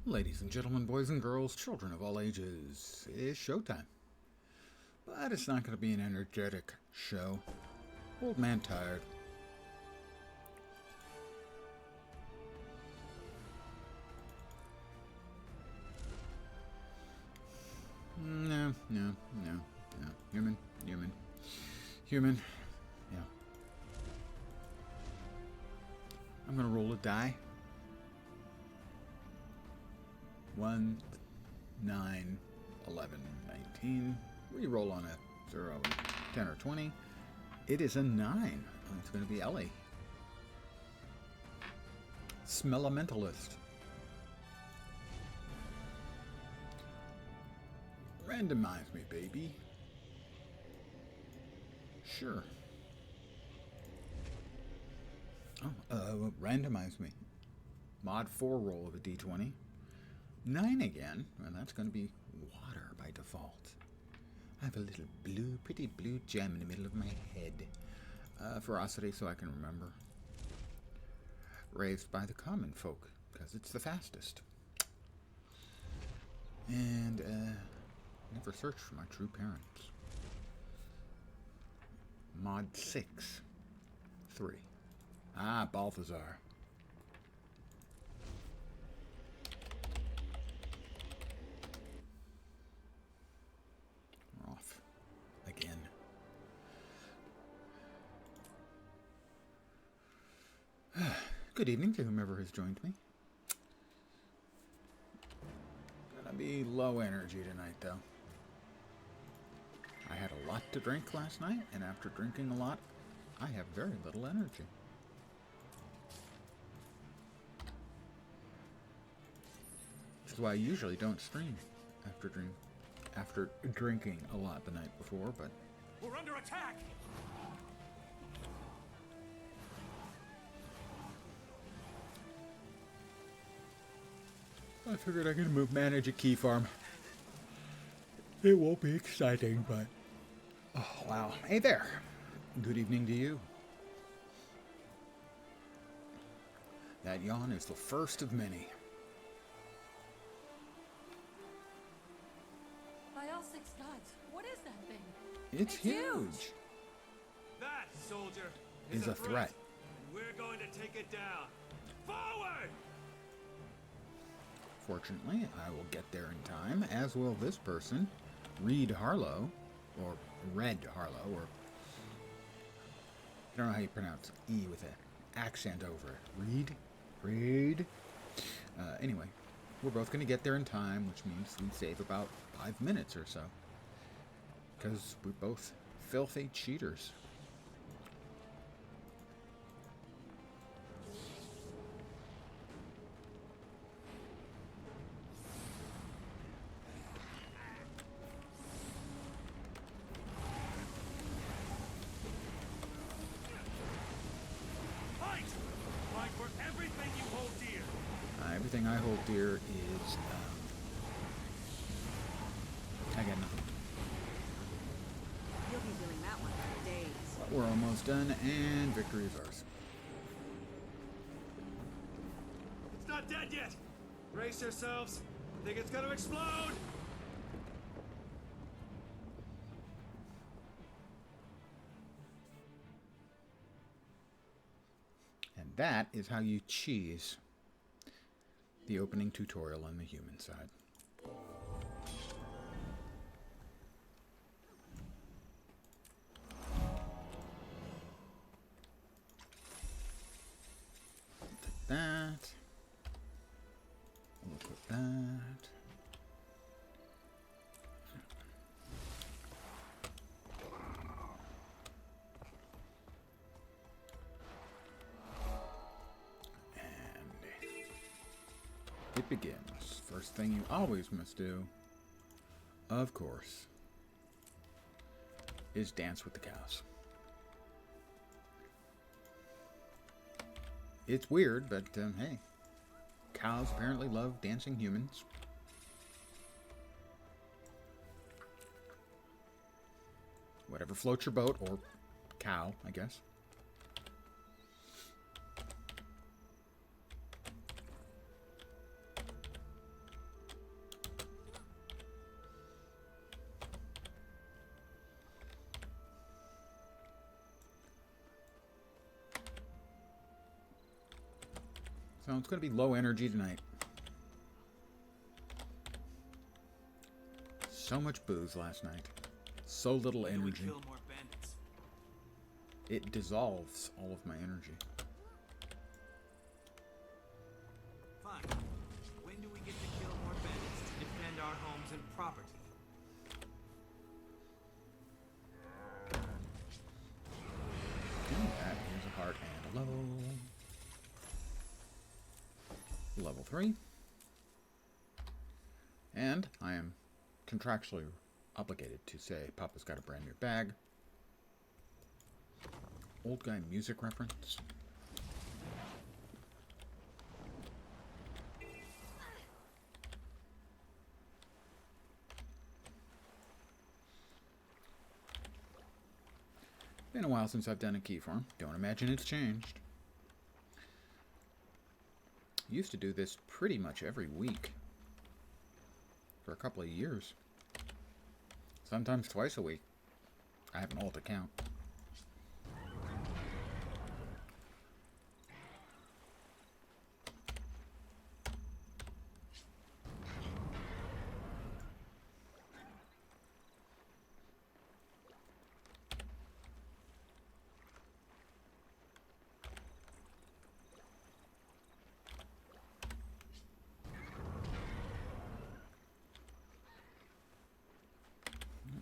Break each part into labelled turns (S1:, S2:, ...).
S1: Ladies and gentlemen, boys and girls, children of all ages, it's showtime. But it's not going to be an energetic show. Old man tired. No. Human. Yeah. I'm going to roll a die. 1, 9, 11, 19. Reroll on a 0, 10, or 20. It is a 9. It's going to be Ellie. Smell-a-mentalist. Randomize me, baby. Sure. Randomize me. Mod 4 roll of a d20. 9 again. Well, that's going to be water by default. I have a little pretty blue gem in the middle of my head. Ferocity, so I can remember. Raised by the common folk, because it's the fastest. And, never searched for my true parents. Mod 6. 3. Ah, Balthazar. We're off. Again. Good evening to whomever has joined me. Gonna be low energy tonight, though. I had a lot to drink last night, and after drinking a lot, I have very little energy. Which is why I usually don't stream after drinking a lot the night before, but...
S2: We're under attack!
S1: I figured I could manage a key farm. It won't be exciting, but... Oh, wow. Hey there. Good evening to you. That yawn is the first of many.
S3: By all 6 gods, what is that thing?
S1: It's huge.
S2: That, soldier,
S1: Is a threat.
S2: And we're going to take it down. Forward!
S1: Fortunately, I will get there in time, as will this person, Reed Harlow, or Red Harlow, or... I don't know how you pronounce E with an accent over it. Reed? Anyway, we're both going to get there in time, which means we save about 5 minutes or so. Because we're both filthy cheaters.
S2: Fight! Fight for everything you hold dear.
S1: Everything I hold dear is... I got nothing.
S3: You'll be doing that one for days.
S1: But we're almost done, and victory is ours.
S2: It's not dead yet. Brace yourselves. I think it's going to explode.
S1: And that is how you cheese the opening tutorial on the human side. Take that. We'll put that. It begins. First thing you always must do, of course, is dance with the cows. It's weird, but hey, cows apparently love dancing humans. Whatever floats your boat, or cow, I guess. So it's going to be low energy tonight. So much booze last night. So little energy.
S2: Kill more bandits.
S1: It dissolves all of my energy.
S2: Fine. When do we get to kill more bandits to defend our homes and property?
S1: And that is a heart and a level. Level 3. And I am contractually obligated to say Papa's got a brand new bag. Old guy music reference. Been a while since I've done a key farm. Don't imagine it's changed. Used to do this pretty much every week for a couple of years. Sometimes twice a week. I have an alt account.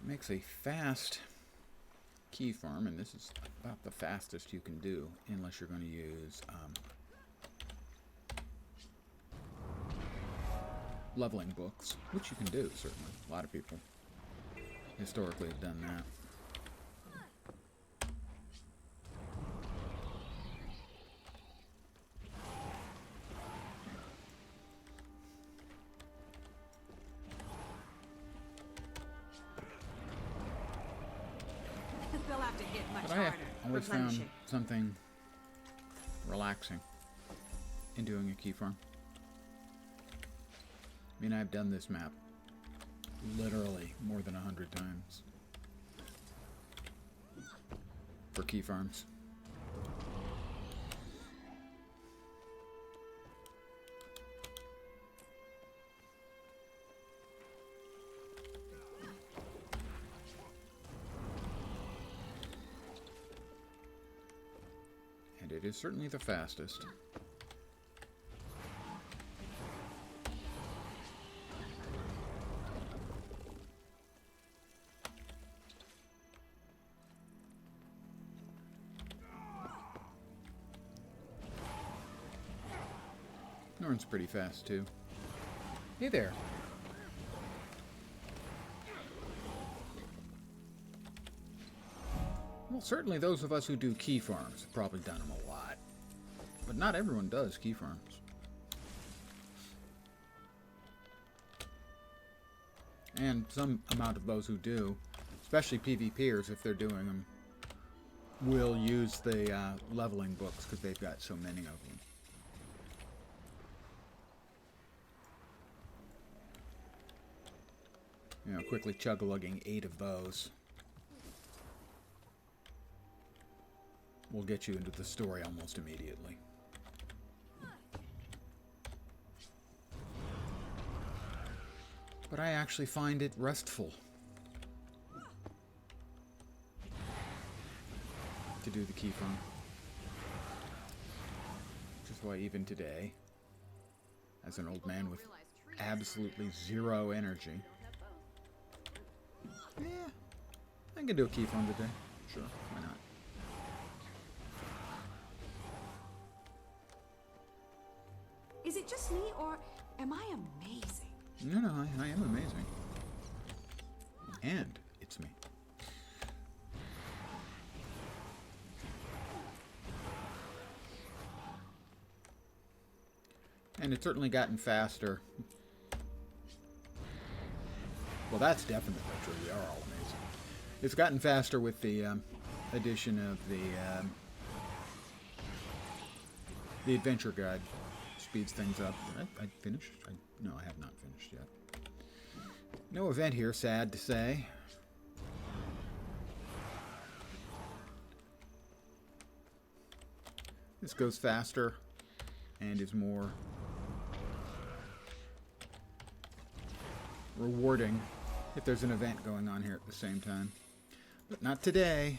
S1: Makes a fast key farm, and this is about the fastest you can do unless you're going to use leveling books, which you can do, certainly. A lot of people historically have done that.
S3: They'll have to hit much
S1: But I
S3: harder.
S1: always found
S3: Replenishing.
S1: something relaxing in doing a key farm. I mean, I've done this map literally more than 100 times for key farms. And it is certainly the fastest. Norn's pretty fast too. Hey there. Well, certainly those of us who do key farms have probably done them a lot. But not everyone does key farms. And some amount of those who do, especially PvPers if they're doing them, will use the leveling books because they've got so many of them. You know, quickly chug-a-lugging 8 of those will get you into the story almost immediately. But I actually find it restful to do the key farm. Which is why even today, as an old man with absolutely zero energy, yeah, I can do a key farm today. Sure, why not?
S3: Is it just me, or am I amazing?
S1: No, I am amazing. And it's me. And it's certainly gotten faster. Well, that's definitely true. We are all amazing. It's gotten faster with the addition of the adventure guide. Speeds things up. I finished? No, I have not finished yet. No event here, sad to say. This goes faster and is more rewarding if there's an event going on here at the same time. But not today.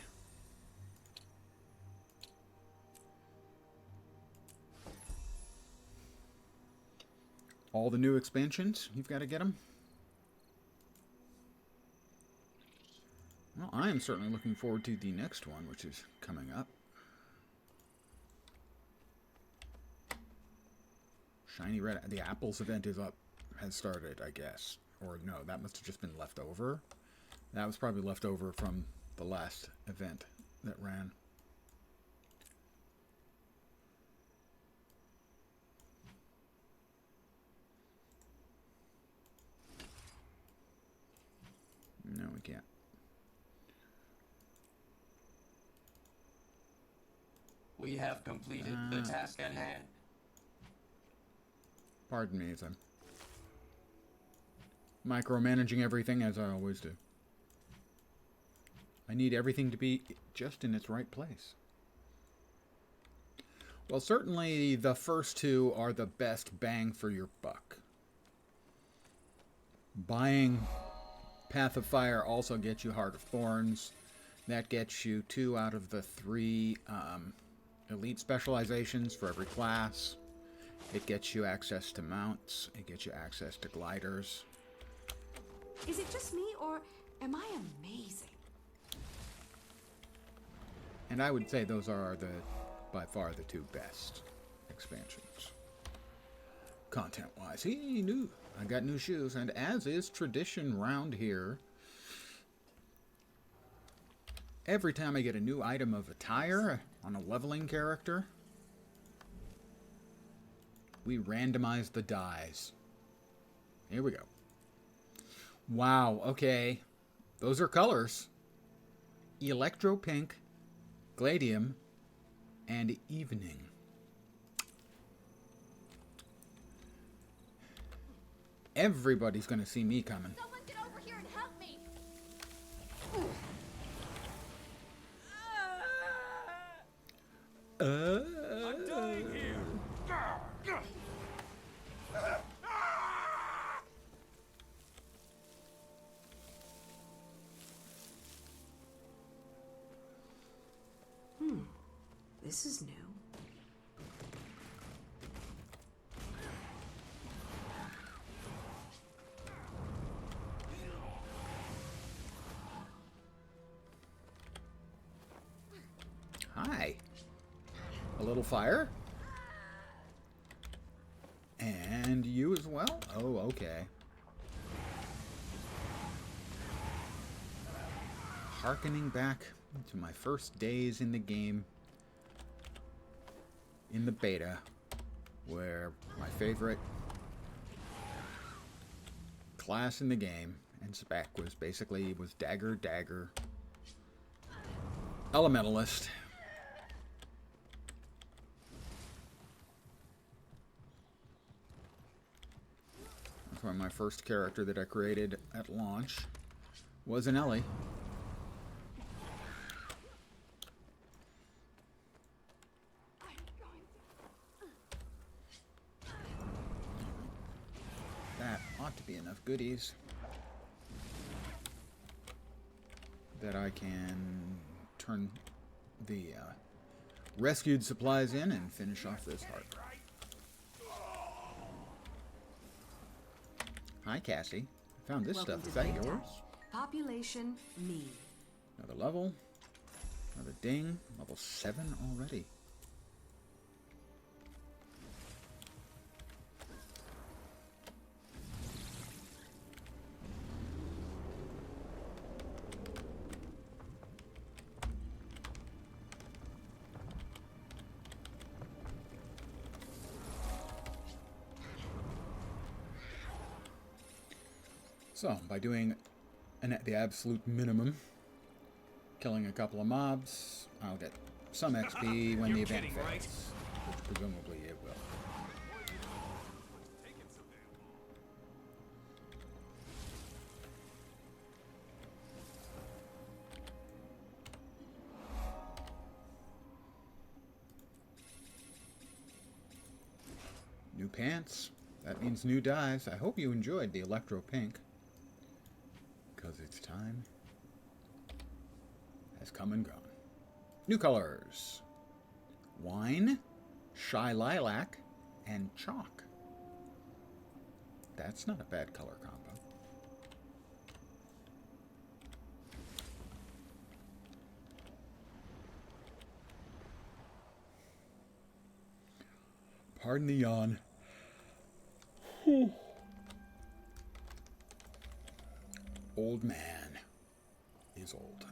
S1: All the new expansions, you've got to get them. Well, I am certainly looking forward to the next one, which is coming up. Shiny Red... The Apples event is up. Has started, I guess. Or no, that must have just been left over. That was probably left over from the last event that ran. No, we can't.
S4: We have completed the task at hand.
S1: Pardon me as I'm micromanaging everything, as I always do. I need everything to be just in its right place. Well, certainly the first two are the best bang for your buck. Buying Path of Fire also gets you Heart of Thorns. That gets you 2 out of the 3 elite specializations for every class. It gets you access to mounts. It gets you access to gliders.
S3: Is it just me, or am I amazing?
S1: And I would say those are by far the 2 best expansions. Content-wise. New. I got new shoes, and as is tradition round here, every time I get a new item of attire on a leveling character, we randomize the dyes. Here we go. Wow, okay. Those are colors. Electro Pink, Gladium, and Evening. Everybody's gonna see me coming.
S5: Someone get over here and help me!
S2: I'm dying here.
S3: This is new.
S1: Hi. A little fire? And you as well? Oh, okay. Harkening back to my first days in the game, in the beta, where my favorite class in the game and spec was basically dagger elementalist. That's why my first character that I created at launch was an Ellie. That ought to be enough goodies that I can turn the rescued supplies in and finish off this heart. Hi, Cassie. I found this
S3: Welcome
S1: stuff. Is
S3: to
S1: that
S3: Big
S1: yours?
S3: Town. Population me.
S1: Another level. Another ding. Level 7 already. So, by doing the absolute minimum, killing a couple of mobs, I'll get some XP when
S2: You're
S1: the event
S2: kidding,
S1: fails,
S2: right?
S1: which presumably it will. pants. That means new dyes. I hope you enjoyed the electro pink. Because its time has come and gone. New colors. Wine, shy lilac, and chalk. That's not a bad color combo. Pardon the yawn. Old man is old.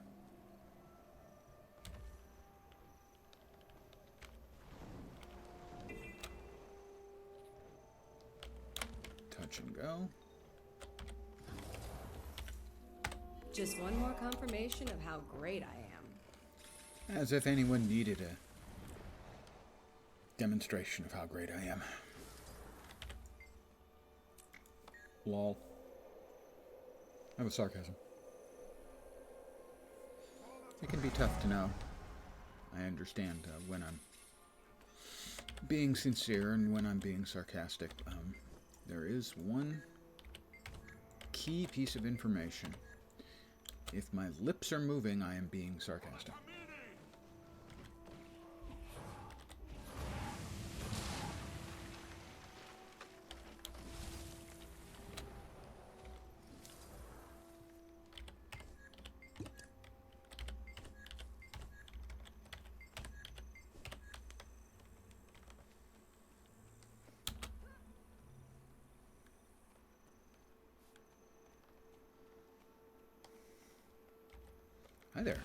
S1: Touch and go.
S5: Just one more confirmation of how great I am.
S1: As if anyone needed a demonstration of how great I am. Lol. That was sarcasm. It can be tough to know. I understand when I'm being sincere and when I'm being sarcastic. There is one key piece of information. If my lips are moving, I am being sarcastic. Hi there.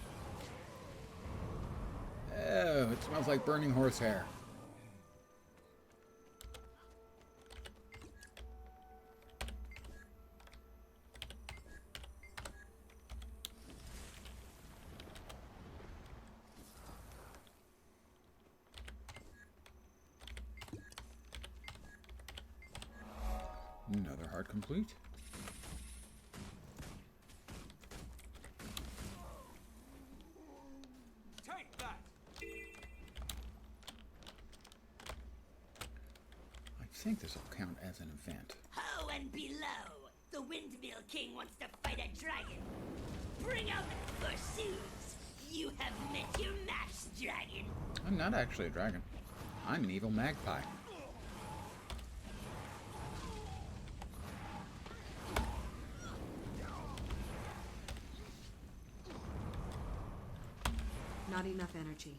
S1: Oh, it smells like burning horsehair. Another heart complete.
S2: Take that!
S1: I think this will count as an event.
S6: Ho and below! The Windmill King wants to fight a dragon! Bring out the pursuits! You have met your match, dragon!
S1: I'm not actually a dragon. I'm an evil magpie.
S3: Not enough energy.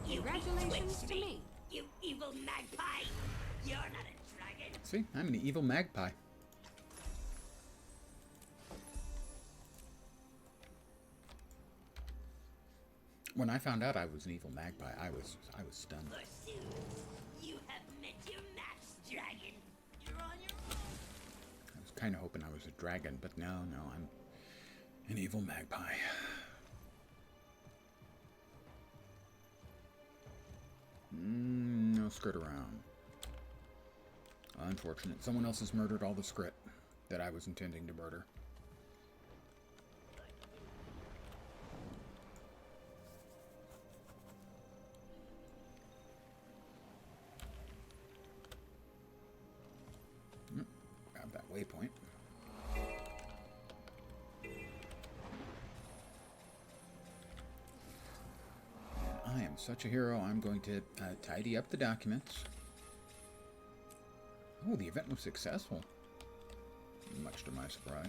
S3: Congratulations to me.
S6: You evil magpie! You're not a dragon!
S1: See, I'm an evil magpie. When I found out I was an evil magpie, I was stunned.
S6: Pursuits! You have met your match, dragon! You're on your own!
S1: I was kind of hoping I was a dragon, but no, I'm an evil magpie. No skirt around. Unfortunate. Someone else has murdered all the script that I was intending to murder. Grab that waypoint. I am such a hero, I'm going to tidy up the documents. Oh, the event was successful. Much to my surprise.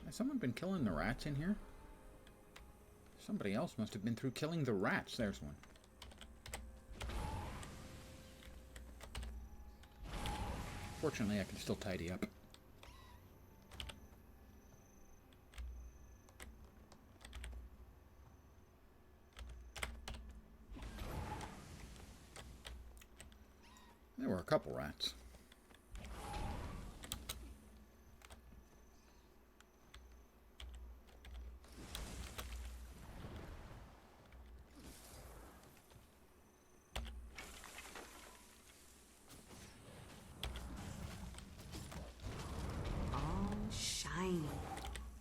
S1: Has someone been killing the rats in here? Somebody else must have been through killing the rats. There's one. Fortunately, I can still tidy up. There were a couple rats.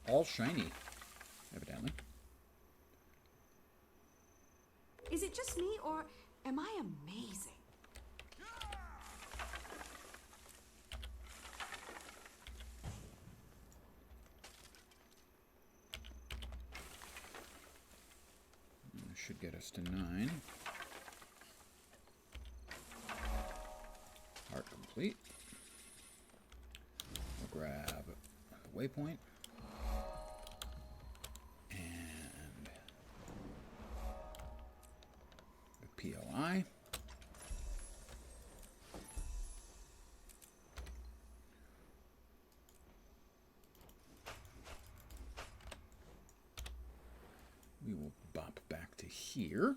S1: all shiny, evidently.
S3: Is it just me, or am I amazing?
S1: This should get us to 9. Heart complete. We'll grab the waypoint. And the POI. We will bop back to here.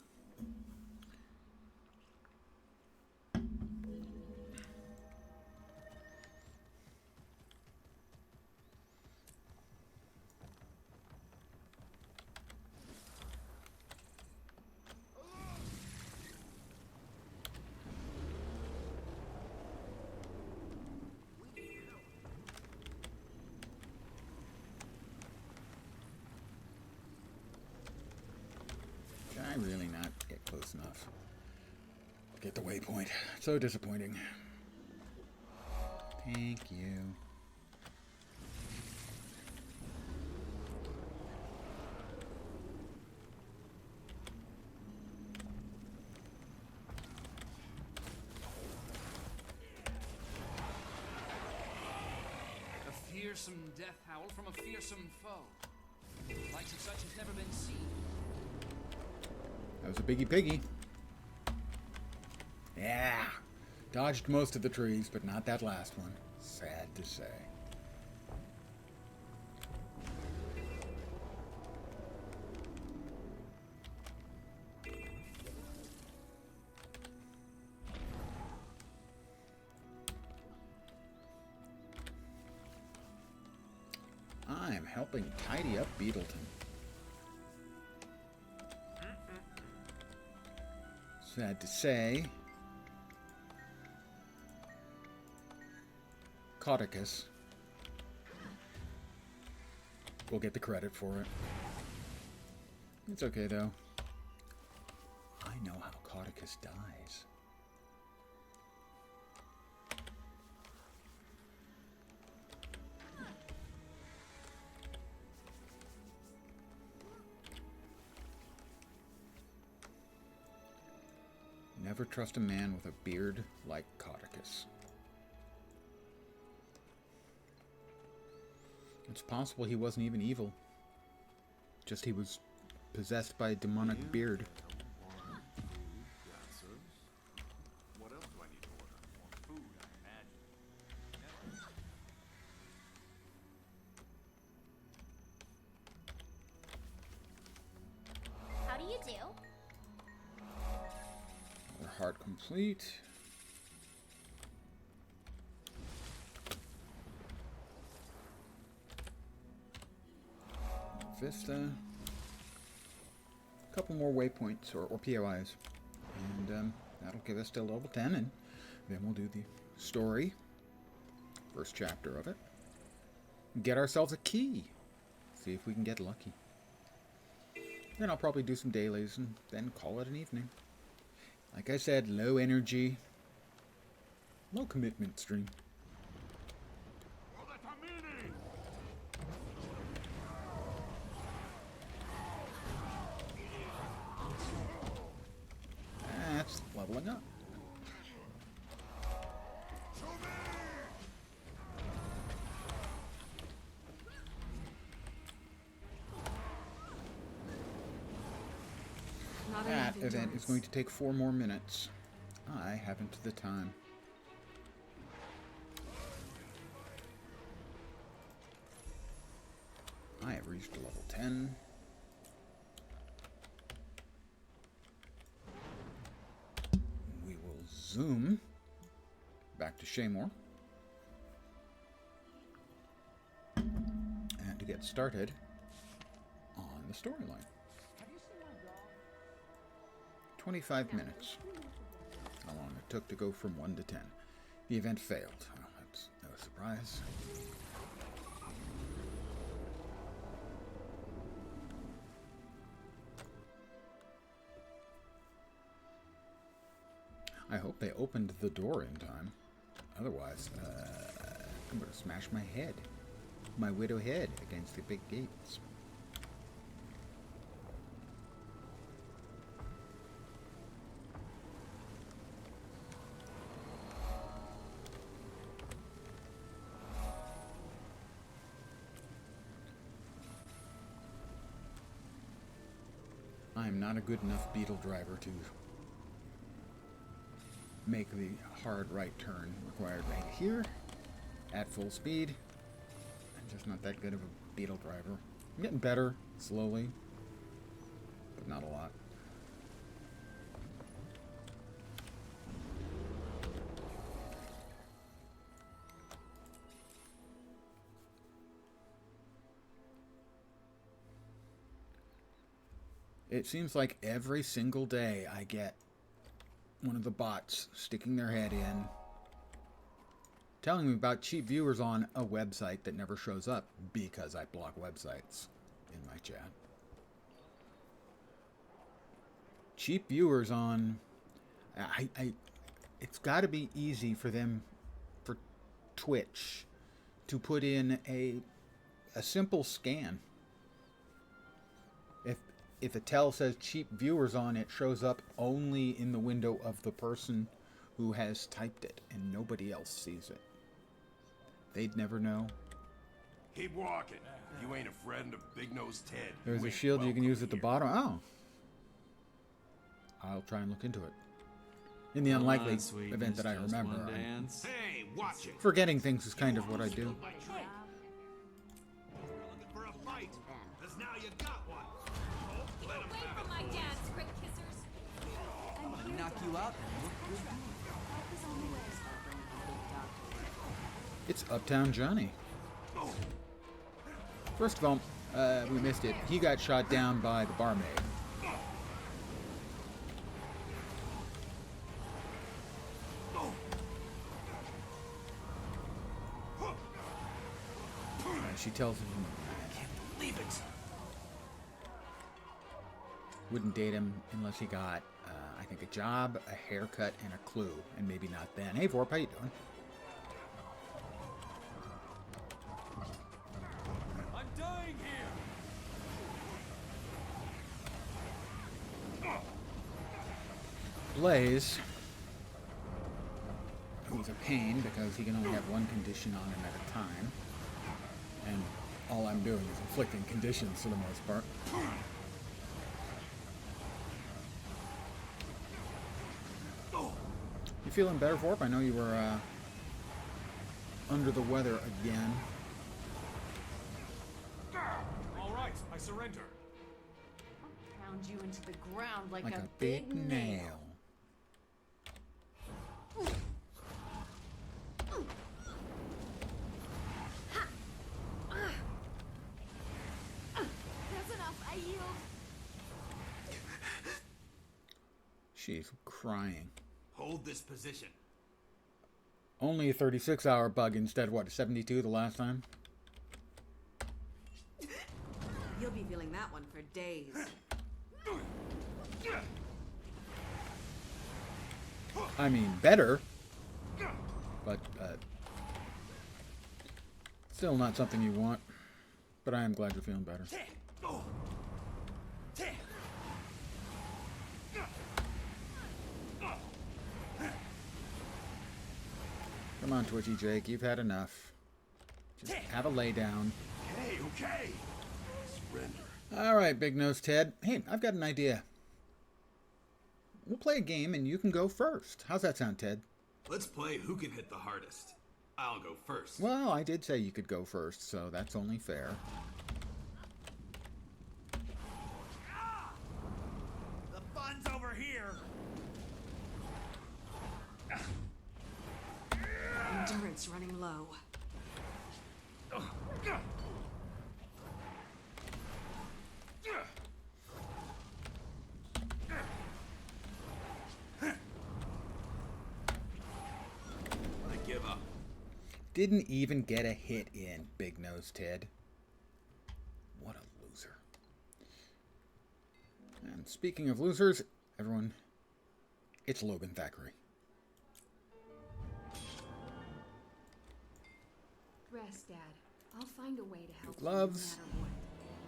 S1: Can I really not get close enough? Get the waypoint. So disappointing. Thank you.
S7: A fearsome death howl from a fearsome foe. Lights of such has never been seen.
S1: That was a biggie piggy. Yeah. Dodged most of the trees, but not that last one. Sad to say. I'm helping tidy up Beetleton. Sad to say, Cauticus will get the credit for it. It's okay though. I know how Cauticus dies. Never trust a man with a beard like Cauticus. It's possible he wasn't even evil. Just he was possessed by a demonic beard.
S2: What else do I need to order? More food, I imagine.
S6: How do you do?
S1: Another heart complete. Vista. A couple more waypoints or POIs. And that'll give us to level 10, and then we'll do the story. First chapter of it. Get ourselves a key. See if we can get lucky. Then I'll probably do some dailies and then call it an evening. Like I said, low energy, low commitment stream. That's leveling up.
S3: Not
S1: That
S3: enough
S1: event is going to take 4 more minutes. I haven't the time. I have reached level 10. We will zoom back to Shaymore. And to get started on the storyline. 25 minutes. How long it took to go from 1 to 10. The event failed. Well, that's no surprise. I hope they opened the door in time. Otherwise, I'm going to smash my head. My widow head against the big gates. I am not a good enough beetle driver to make the hard right turn required right here at full speed. I'm just not that good of a beetle driver. I'm getting better slowly, but not a lot. It seems like every single day I get one of the bots sticking their head in, telling me about cheap viewers on a website that never shows up because I block websites in my chat. Cheap viewers on... it's got to be easy for them, for Twitch, to put in a simple scan. If a tell says cheap viewers on, it shows up only in the window of the person who has typed it, and nobody else sees it. They'd never know.
S8: Keep walking. You ain't a friend of Big Nose Ted.
S1: There's a shield you can use at the bottom. Oh. I'll try and look into it. In the unlikely event that I remember.
S2: Hey, watch it.
S1: Forgetting things is kind of what I do.
S2: You're looking for a fight, 'cause now you got one. Oh, let him
S3: Away
S2: have
S3: from
S2: it.
S3: my dad's quick kissers.
S9: I'm gonna knock you out and look good.
S3: Help is on the way.
S1: It's Uptown Johnny. First of all, we missed it. He got shot down by the barmaid. She tells him,
S8: Leave it.
S1: wouldn't date him unless he got, I think, a job, a haircut, and a clue. And maybe not then. Hey, Vorp, how you doing?
S2: I'm dying here.
S1: Blaze, who's a pain because he can only have one condition on him at a time. And all I'm doing is inflicting conditions for the most part. You feeling better, Vorp? I know you were under the weather again.
S2: All right, I surrender.
S5: I'll pound you into the ground like,
S1: Like
S5: a
S1: a big nail.
S3: That's enough. I yield.
S1: She's crying.
S2: Hold this position.
S1: Only a 36-hour bug instead of, what, 72 the last time?
S5: You'll be feeling that one for days.
S1: I mean, better. But, still not something you want. But I am glad you're feeling better. Come on, Twitchy Jake, you've had enough. Just have a lay down.
S8: Okay. Surrender.
S1: Alright, Big Nose Ted. Hey, I've got an idea. We'll play a game and you can go first. How's that sound, Ted?
S2: Let's play who can hit the hardest. I'll go first.
S1: Well, I did say you could go first, so that's only fair.
S2: The fun's over here.
S5: Endurance running low.
S2: I give up.
S1: Didn't even get a hit in, Big Nose Ted. What a loser. And speaking of losers, everyone, it's Logan Thackeray.
S3: Rest, Dad. I'll find a way to help you
S1: Gloves.
S3: no matter what.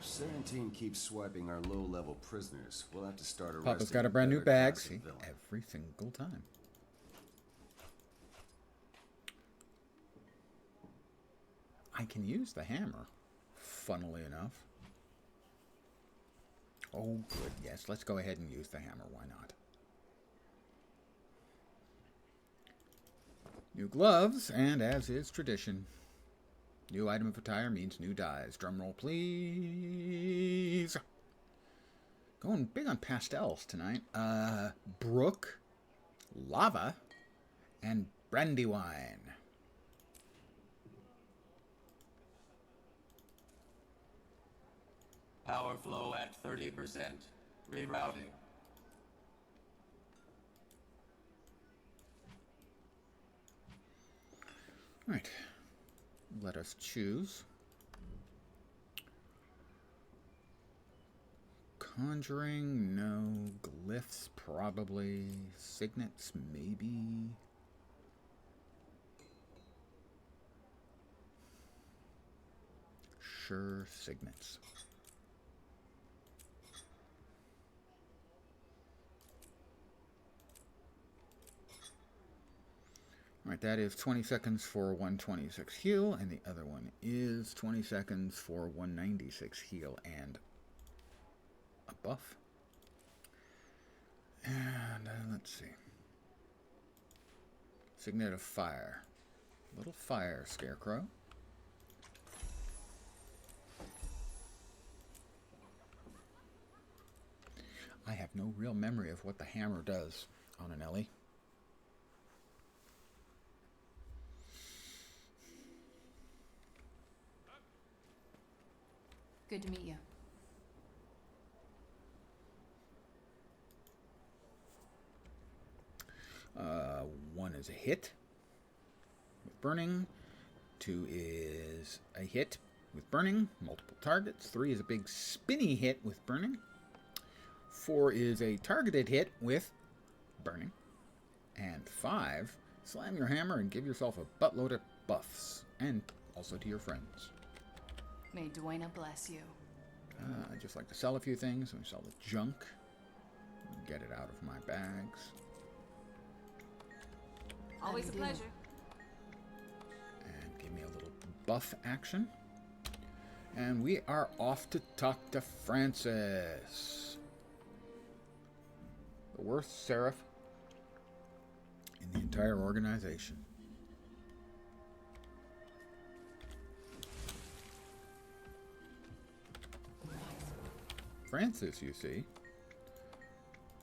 S9: Serentine keeps swiping our low-level prisoners. We'll have to start arresting
S1: Papa's got a brand new
S9: better
S1: bag.
S9: class of
S1: See,
S9: villain.
S1: every single time. I can use the hammer, funnily enough. Oh, good. Yes, let's go ahead and use the hammer. Why not? New gloves, and as is tradition, new item of attire means new dyes. Drum roll, please. Going big on pastels tonight. Brook, lava, and brandywine.
S4: Power flow at 30%. Rerouting.
S1: Right. Let us choose. Conjuring, no. Glyphs, probably. Signets, maybe. Sure, signets. Alright, that is 20 seconds for 126 heal, and the other one is 20 seconds for 196 heal and a buff. And let's see. Signet of Fire. Little fire scarecrow. I have no real memory of what the hammer does on an Ellie.
S3: Good to meet you.
S1: One is a hit with burning. 2 is a hit with burning, multiple targets. 3 is a big spinny hit with burning. 4 is a targeted hit with burning. And 5, slam your hammer and give yourself a buttload of buffs. And also to your friends.
S3: May Duena bless you.
S1: I just like to sell a few things. I'm going to sell the junk. Get it out of my bags.
S3: Always a pleasure.
S1: And give me a little buff action. And we are off to talk to Francis. The worst seraph in the entire organization. Francis, you see,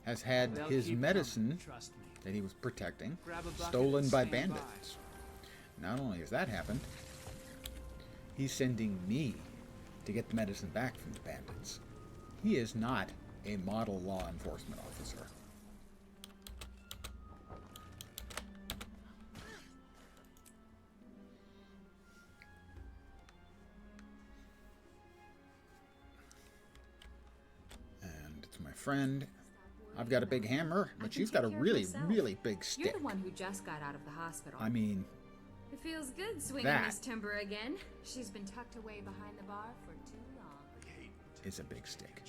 S1: has had
S2: They'll
S1: his
S2: keep
S1: medicine
S2: coming, trust me.
S1: that he was protecting
S2: Grab a bucket
S1: stolen
S2: and
S1: by
S2: stand by.
S1: bandits. Not only has that happened, he's sending me to get the medicine back from the bandits. He is not a model law enforcement officer. And it's my friend. I've got a big hammer, but she's got a really, really big
S5: You're
S1: stick.
S5: the one who just got out of the hospital.
S1: I mean,
S5: It feels good swinging
S1: That-
S5: this timber again.
S3: She's been tucked away behind the bar for too long.
S1: it's a big stick.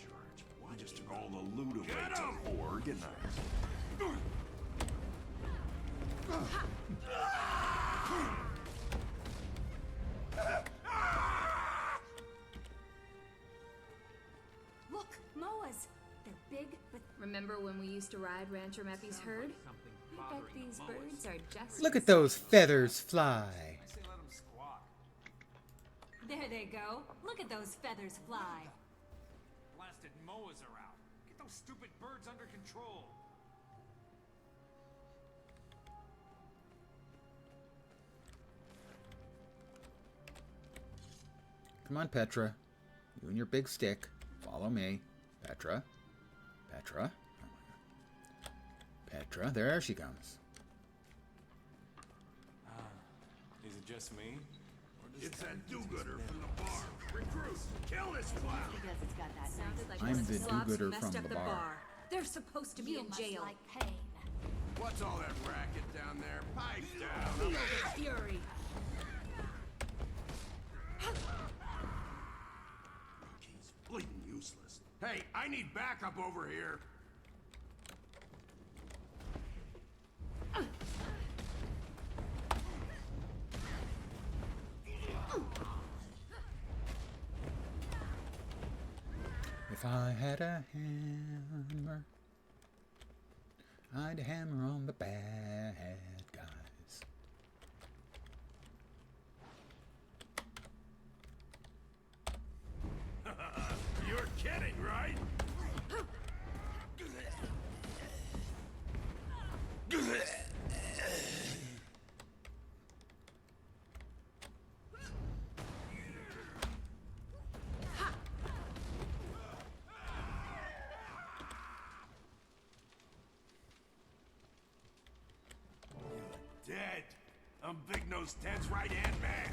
S8: We just took all the loot away to organize.
S3: Look, moas. They're big, but
S5: Remember when we used to ride Rancher Meppy's herd?
S3: I bet these birds are just.
S1: Look at those feathers fly.
S7: Say let him squawk.
S6: There they go. Look at those feathers fly.
S7: Blasted moas are out. Get those stupid birds under control.
S1: Come on, Petra. You and your big stick. Follow me. Petra. Petra. Oh my God. Petra. There she comes.
S2: Is it just me?
S8: It's that do-gooder from the bar. Recruit, kill this clown.
S3: Because it's got that
S5: Sounded like
S1: I'm
S5: one of
S1: the
S5: slobs
S1: do-gooder
S5: messed
S1: from
S5: up
S1: the bar.
S5: They're supposed to be in jail.
S3: like pain.
S8: What's all that racket down there? Pipe down.
S3: Fury.
S8: He's bleeding useless. Hey, I need backup over here.
S1: If I had a hammer, I'd hammer on the bad guys.
S8: You're kidding, right? Dead. I'm Big Nose Ted's right-hand man.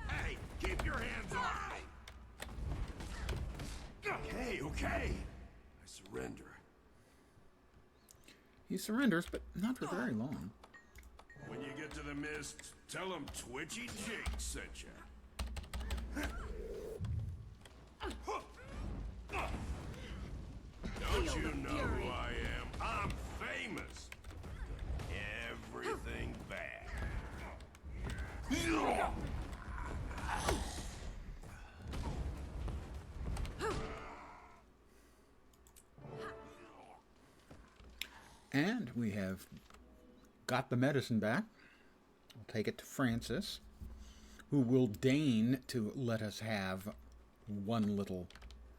S8: Hey, keep your hands off me. Okay, okay. I surrender.
S1: He surrenders, but not for very long.
S8: When you get to the mist, tell him Twitchy Jake sent you. Don't you know who I am? I'm famous. Everything bad.
S1: And we have got the medicine back. We'll take it to Francis, who will deign to let us have one little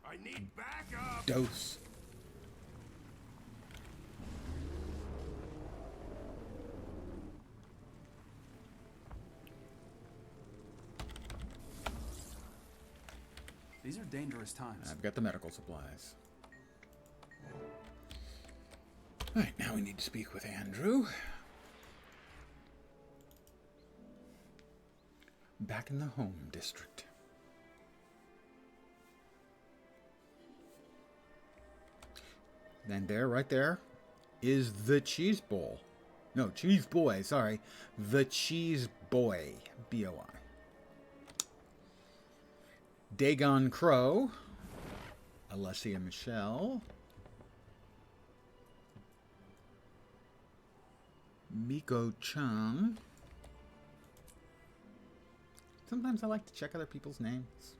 S8: I need backup.
S1: dose.
S7: These are dangerous times.
S1: I've got the medical supplies. All right, now we need to speak with Andrew. Back in the home district. And there, right there, is the cheese bowl. No, cheese boy, sorry. The cheese boy. B-O-I. Dagon Crow. Alessia Michelle. Miko Chung. Sometimes I like to check other people's names.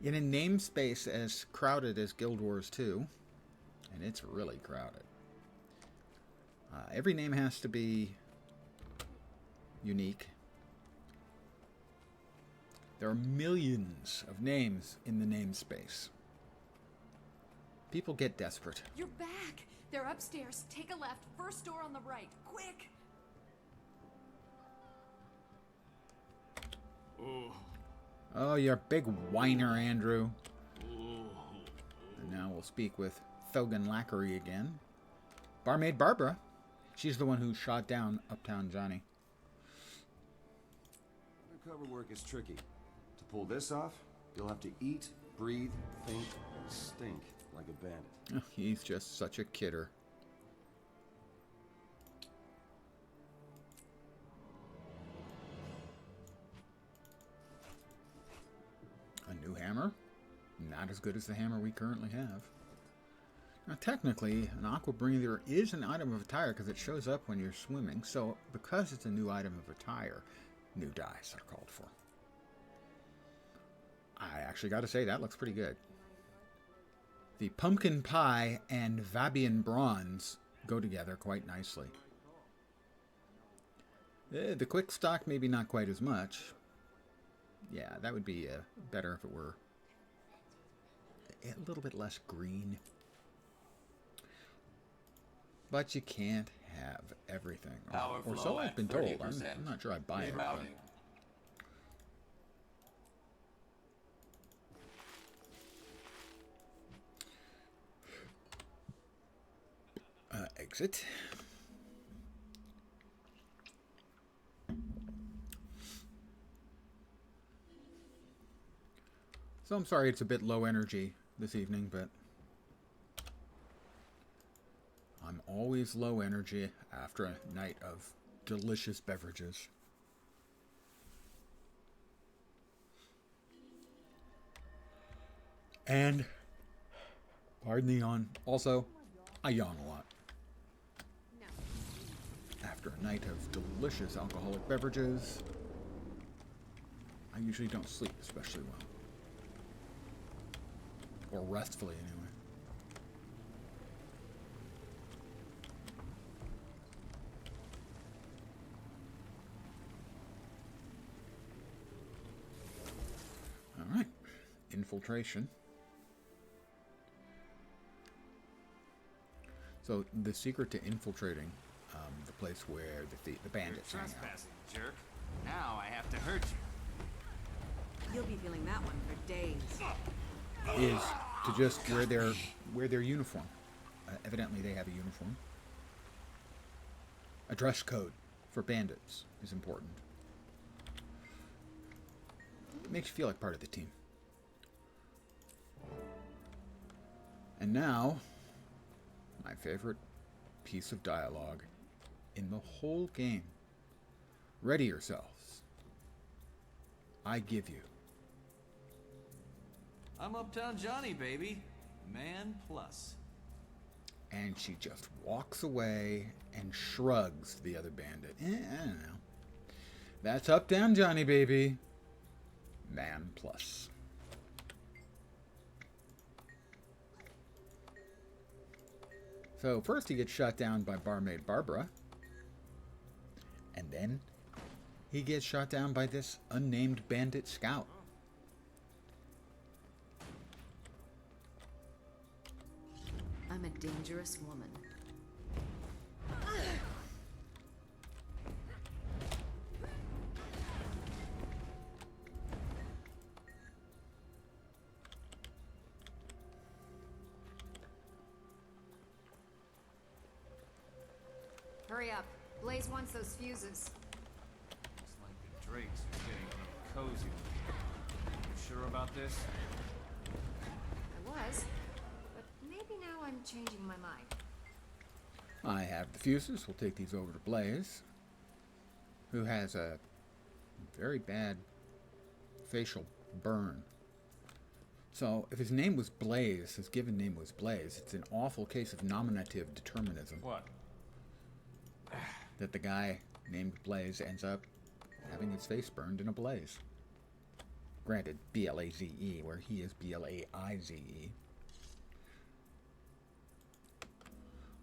S1: In a namespace as crowded as Guild Wars 2, and it's really crowded, every name has to be unique. There are millions of names in the namespace. People get desperate.
S3: You're back. They're upstairs. Take a left. First door on the right. Quick.
S1: Oh, you're a big whiner, Andrew. And now we'll speak with Thogan Lackery again. Barmaid Barbara. She's the one who shot down Uptown Johnny.
S9: Undercover work is tricky. To pull this off, you'll have to eat, breathe, think, and stink like a bandit.
S1: Oh, he's just such a kidder. A new hammer? Not as good as the hammer we currently have. Now, technically, an aqua breather is an item of attire because it shows up when you're swimming. So, because it's a new item of attire, new dyes are called for. I actually got to say, that looks pretty good. The pumpkin pie and Vabian bronze go together quite nicely. The quick stock, maybe not quite as much. Yeah, that would be better if it were a little bit less green. But you can't have everything.
S4: Power
S1: Or
S4: flow
S1: so I've
S4: at
S1: been told.
S4: 30%.
S1: I'm not sure I buy it.
S4: Rerouting.
S1: Exit. So I'm sorry it's a bit low energy this evening, but I'm always low energy after a night of delicious beverages. And, pardon the yawn, also, I yawn a lot. After a night of delicious alcoholic beverages, I usually don't sleep especially well. Or restfully, anyway. Alright. Infiltration. So, the secret to infiltrating the place where the bandits hang out
S2: Trespassing, jerk. Now I have to hurt you.
S3: You'll be feeling that one for days.
S1: is to just wear their uniform. Evidently, they have a uniform. A dress code for bandits is important. It makes you feel like part of the team. And now, my favorite piece of dialogue in the whole game. Ready yourselves. I give you.
S7: I'm Uptown Johnny, baby. Man plus.
S1: And she just walks away and shrugs the other bandit. I don't know. That's Uptown Johnny, baby. Man plus. So first he gets shot down by barmaid Barbara. And then he gets shot down by this unnamed bandit scout.
S3: I'm a dangerous woman.
S5: Hurry up. Blaze wants those fuses.
S2: Looks like the Drakes are getting a little cozy. You sure about this?
S5: I was, but maybe now I'm changing my mind.
S1: I have the fuses. We'll take these over to Blaze, who has a very bad facial burn. So, if his name was Blaze, his given name was Blaze, it's an awful case of nominative determinism.
S2: What?
S1: That the guy named Blaze ends up having his face burned in a blaze. Granted, B-L-A-Z-E, where he is B-L-A-I-Z-E.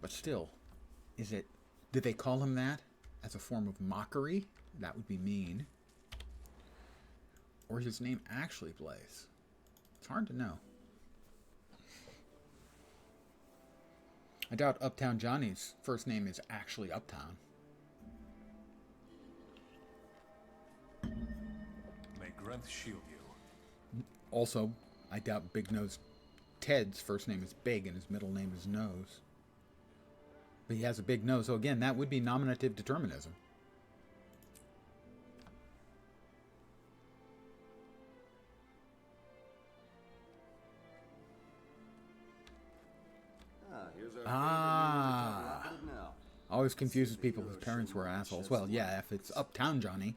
S1: But still, did they call him that as a form of mockery? That would be mean. Or is his name actually Blaze? It's hard to know. I doubt Uptown Johnny's first name is actually Uptown.
S8: May Grenth shield you.
S1: Also, I doubt Big Nose Ted's first name is Big and his middle name is Nose. But he has a big nose, so again, that would be nominative determinism.
S9: Here's our
S1: Ah.
S9: favorite new now.
S1: Always confuses people whose parents were assholes. Well, yeah, if it's Uptown Johnny.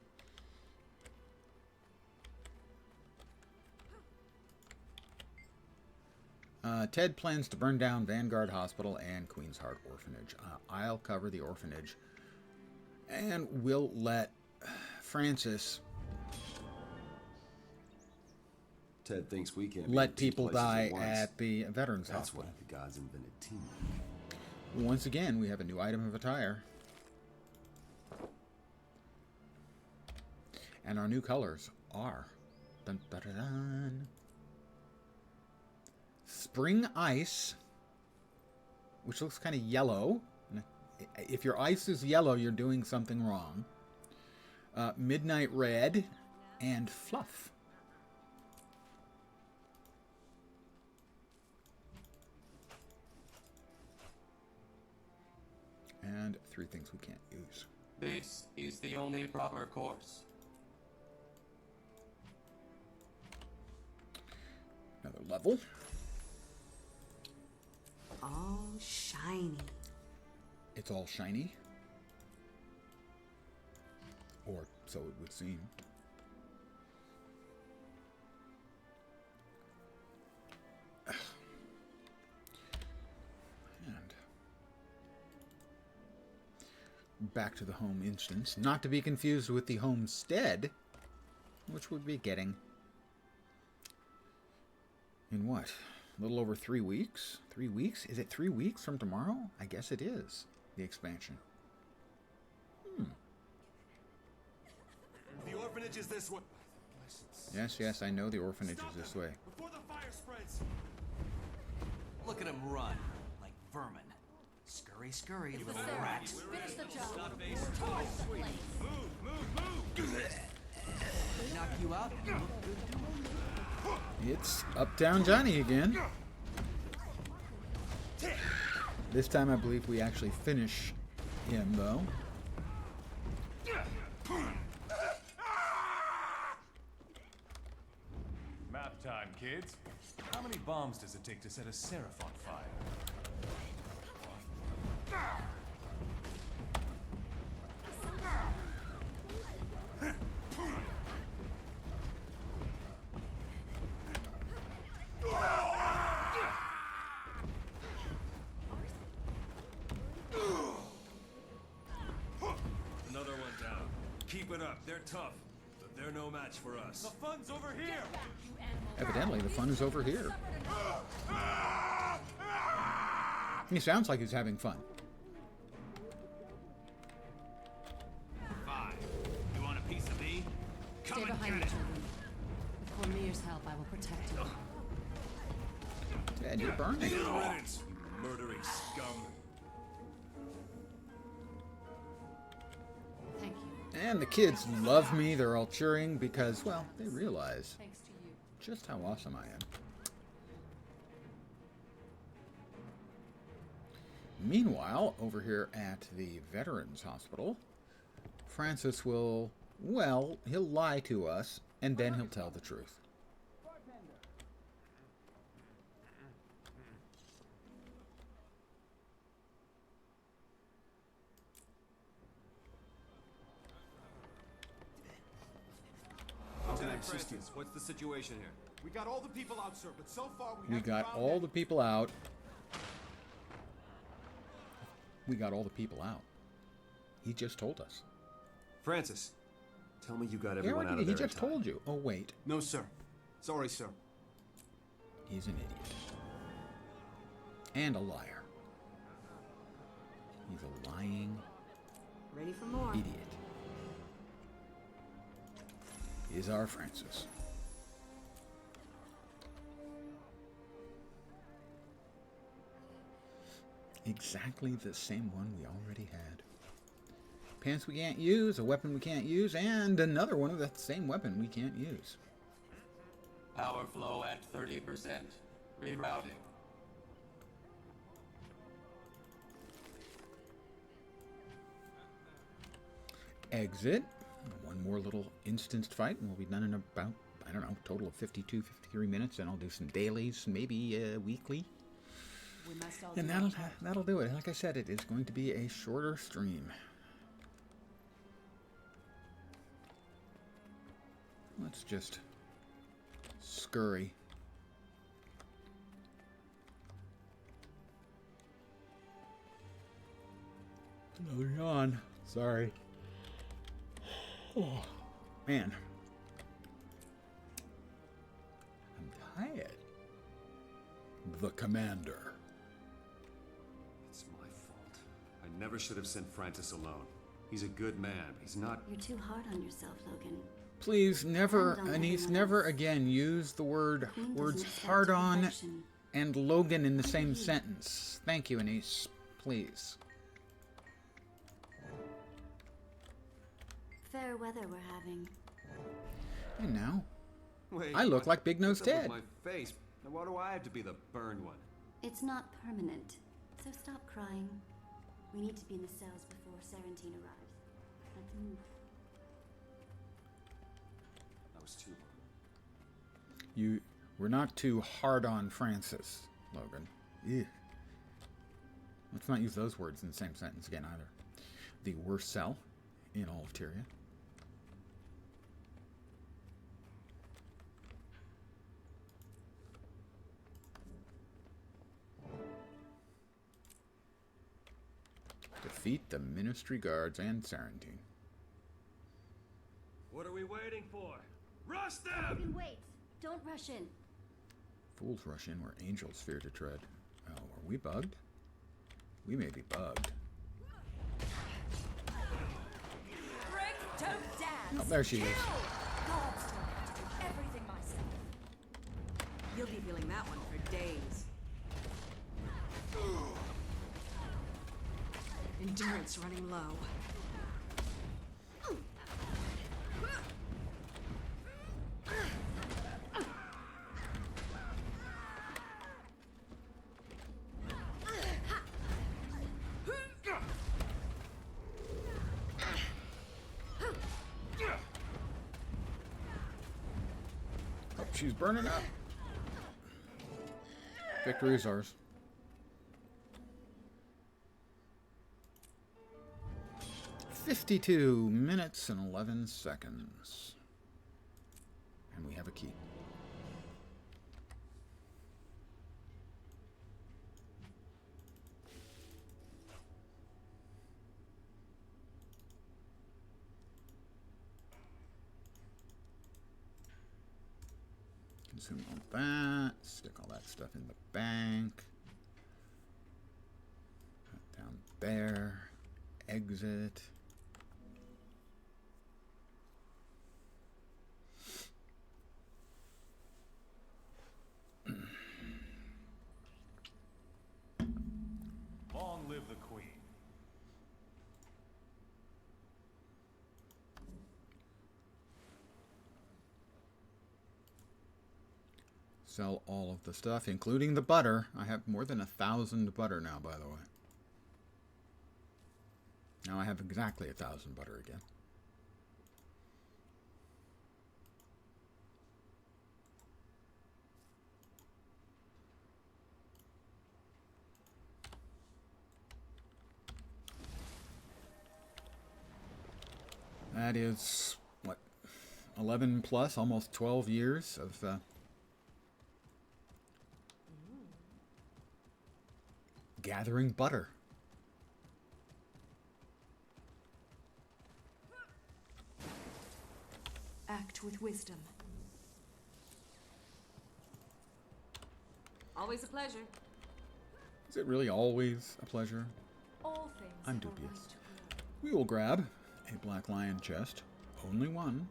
S1: Ted plans to burn down Vanguard Hospital and Queen's Heart Orphanage. I'll cover the orphanage. And we'll let Francis
S9: Ted thinks we can't
S1: let
S9: be in two
S1: people
S9: places
S1: die
S9: once.
S1: at the Veterans
S9: That's
S1: Hospital.
S9: why the gods invented teamwork.
S1: Once again, we have a new item of attire. And our new colors are dun, dun, dun, dun. Spring Ice, which looks kind of yellow. If your ice is yellow, you're doing something wrong. Midnight Red and Fluff. And 3 things we can't use.
S4: This is the only proper course.
S1: Another level.
S3: All shiny.
S1: It's all shiny. Or so it would seem. back to the home instance, not to be confused with the homestead, which we'll be getting in what? A little over 3 weeks? 3 weeks? Is it 3 weeks from tomorrow? I guess it is, the expansion.
S2: The orphanage is this way.
S1: Yes, yes, I know the orphanage is this way.
S2: Before the fire spreads.
S7: Look at him run, like vermin. Scurry, scurry, little rat.
S6: Finish the job.
S7: Knock you out, you look good doing it.
S1: It's Uptown Johnny again. This time I believe we actually finish him, though.
S10: Map time, kids. How many bombs does it take to set a seraph on fire?
S2: Another one down. Keep it up. They're tough, but they're no match for us.
S10: The fun's over here!
S1: Evidently, the fun is over here. He sounds like he's having fun.
S2: Fine. You want a piece of me?
S5: Stay
S2: Come and
S5: behind me,
S2: get it.
S5: children. With Cormier's help, I will protect you.
S1: Dad, you're burning.
S2: Good riddance, you murdering scum.
S5: Thank you.
S1: And the kids love me. They're all cheering because, well, they realize
S5: Thanks to you.
S1: just how awesome I am. Meanwhile, over here at the Veterans Hospital, Francis will, well, he'll lie to us, and then he'll tell the truth.
S9: Lieutenant Francis,
S2: What's the situation here?
S8: We got all the people out, sir, but so far we
S1: We
S8: haven't
S1: got
S8: found
S1: all
S8: any.
S1: the people out. We got all the people out. He just told us.
S9: Francis, tell me you got
S1: Yeah,
S9: everyone out of
S1: he
S9: there
S1: just
S9: in time.
S1: told you. Oh, wait.
S8: No, sir. Sorry, sir.
S1: He's an idiot. And a liar. He's a lying
S3: Ready for more.
S1: idiot. Is our Francis. Exactly the same one we already had. Pants we can't use, a weapon we can't use, and another one of that same weapon we can't use.
S4: Power flow at 30%. Rerouting.
S1: Exit. One more little instanced fight, and we'll be done in about, I don't know, total of 52, 53 minutes, and I'll do some dailies, maybe weekly.
S5: We must all
S1: And
S5: do our part.
S1: that'll do it. Like I said, it is going to be a shorter stream. Let's just scurry. Another yawn. Sorry. Oh, man. I'm tired. The commander.
S9: It's my fault. I never should have sent Francis alone. He's a good man, but he's not...
S6: You're too hard on yourself, Logan.
S1: Please, never,
S6: And on
S1: Anise,
S6: everyone
S1: never
S6: else.
S1: again use the words
S6: Queen doesn't
S1: hard
S6: accept
S1: on
S6: perfection.
S1: and Logan in the same sentence. Thank you, Anise. Please.
S6: Fair weather we're having.
S1: And now,
S9: Wait,
S1: I look
S9: what-
S1: like Big Nose
S9: what's up
S1: Ted.
S9: with my face? Now why do I have to be the burned one?
S6: It's not permanent, so stop crying. We need to be in the cells before Serentine arrives. Let's move.
S9: That was too long.
S1: We're not too hard on Francis, Logan. Ew. Let's not use those words in the same sentence again either. The worst cell in all of Tyria. Defeat the Ministry Guards and Sarantine.
S2: What are we waiting for? Rush
S11: We
S2: them!
S11: can wait. Don't rush in.
S1: Fools rush in where angels fear to tread. Oh, are we bugged? We may be bugged.
S5: Break, don't dance.
S1: Oh, there she is.
S5: God's told me to do everything myself. You'll be feeling that one for days. Endurance running low.
S1: Oh, she's burning up. Victory is ours. "52 minutes and 11 seconds. And we have a key. Consume all that. Stick all that stuff in the bank. Down there. Exit.
S10: Long live the Queen.
S1: Sell all of the stuff, including the butter. I have more than 1,000 butter now, by the way. Now I have exactly 1,000 butter again. That is, what, 11 plus, almost 12 years of gathering butter.
S3: Act with wisdom.
S5: Always a pleasure.
S1: Is it really always a pleasure?
S3: All things
S1: I'm
S3: have a
S1: dubious.
S3: right to grow.
S1: We will grab a black lion chest. Only one.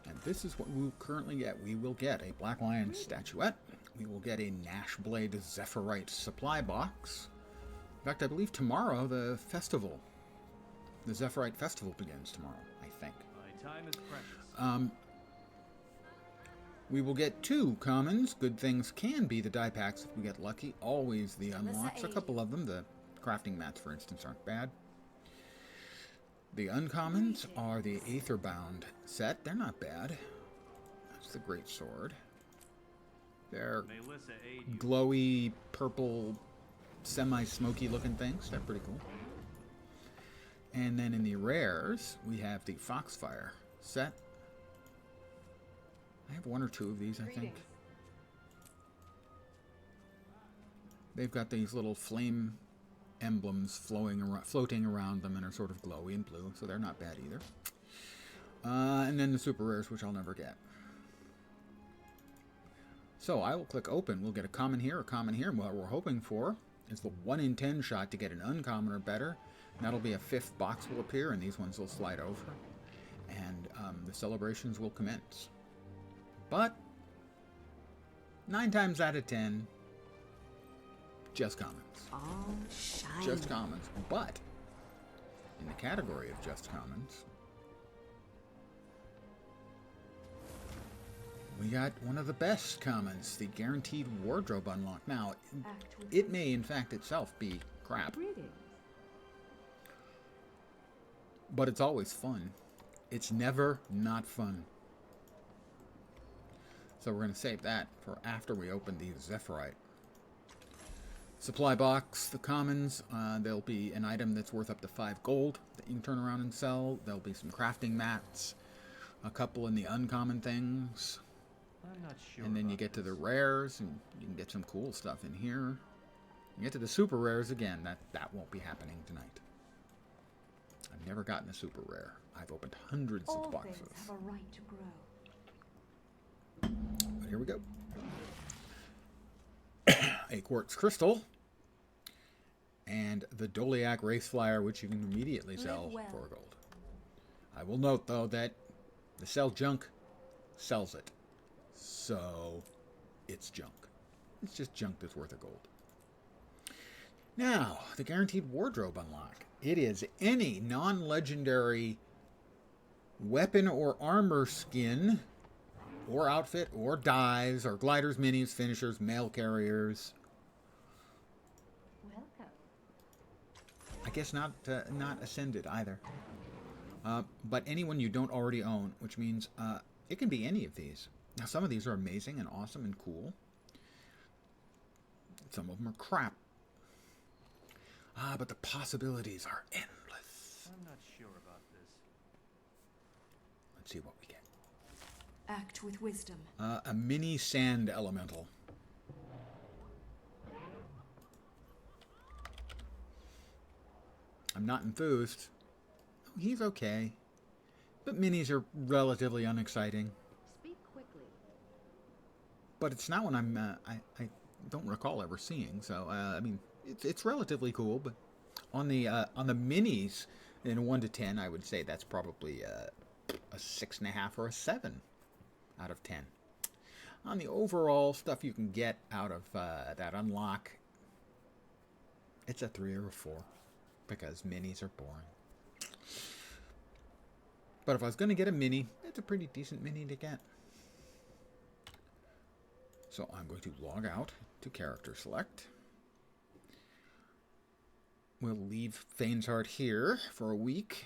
S1: And this is what we will currently get. We will get a black lion statuette. We will get a Nashblade Zephyrite supply box. In fact, I believe tomorrow the festival, the Zephyrite festival begins tomorrow, I think.
S2: My time is precious.
S1: We will get 2 commons. Good things can be the die packs if we get lucky. Always the unlocks. A couple of them, the crafting mats, for instance, aren't bad. The uncommons are the Aetherbound set. They're not bad. That's the Great Sword. They're
S2: Melissa aid you.
S1: glowy, purple, semi-smoky looking things. They're pretty cool. And then in the rares, we have the Foxfire set. I have 1 or 2 of these, I think. They've got these little flame emblems floating around them and are sort of glowy and blue, so they're not bad either. And then the super rares, which I'll never get. So I will click open. We'll get a common here, and what we're hoping for is the 1 in 10 shot to get an uncommon or better. And that'll be a 5th box will appear, and these ones will slide over. And the celebrations will commence. But 9 times out of 10, just commons.
S3: All shiny.
S1: Just commons. But in the category of just commons, we got one of the best commons, the guaranteed wardrobe unlock. Now, it may in fact itself be crap,
S3: Greetings.
S1: but it's always fun. It's never not fun. So we're going to save that for after we open the Zephyrite. Supply box, the commons, there'll be an item that's worth up to 5 gold that you can turn around and sell. There'll be some crafting mats, a couple in the uncommon things,
S7: I'm not sure.
S1: And then you get to the rares, and you can get some cool stuff in here. You get to the super rares again. That won't be happening tonight. I've never gotten a super rare. I've opened hundreds
S3: All
S1: of boxes.
S3: things have a right to grow.
S1: But here we go. A quartz crystal. And the Doliac race flyer, which you can immediately sell for gold. I will note, though, that the sell junk sells it. So, it's junk. It's just junk that's worth a gold. Now, the guaranteed wardrobe unlock. It is any non-legendary weapon or armor skin, or outfit, or dies, or gliders, minis, finishers, mail carriers.
S11: Welcome.
S1: I guess not ascended either. But anyone you don't already own, which means it can be any of these. Now, some of these are amazing and awesome and cool. Some of them are crap. But the possibilities are endless.
S7: I'm not sure about this.
S1: Let's see what we get.
S3: Act with wisdom.
S1: A mini sand elemental. I'm not enthused. He's okay. But minis are relatively unexciting.
S11: Speak quickly.
S1: But it's not one I don't recall ever seeing. So I mean, it's relatively cool. But on the minis in 1 to 10, I would say that's probably a 6.5 or a 7 out of 10. On the overall stuff you can get out of that unlock, it's a 3 or a 4 because minis are boring. But if I was going to get a mini, it's a pretty decent mini to get. So I'm going to log out to character select. We'll leave Thane's Heart here for a week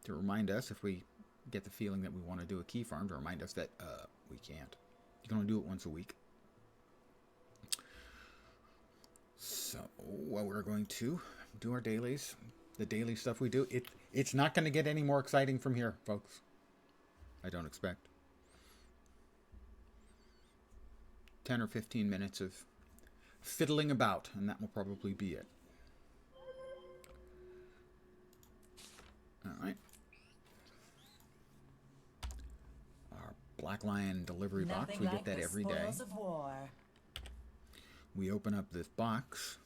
S1: to remind us, if we get the feeling that we want to do a key farm, to remind us that we can't. You can only do it once a week. So we're going to do our dailies. The daily stuff we do, it's not going to get any more exciting from here, folks. I don't expect. 10 or 15 minutes of fiddling about, and that will probably be it. All right. Our Black Lion delivery box, we get that every day. We open up this box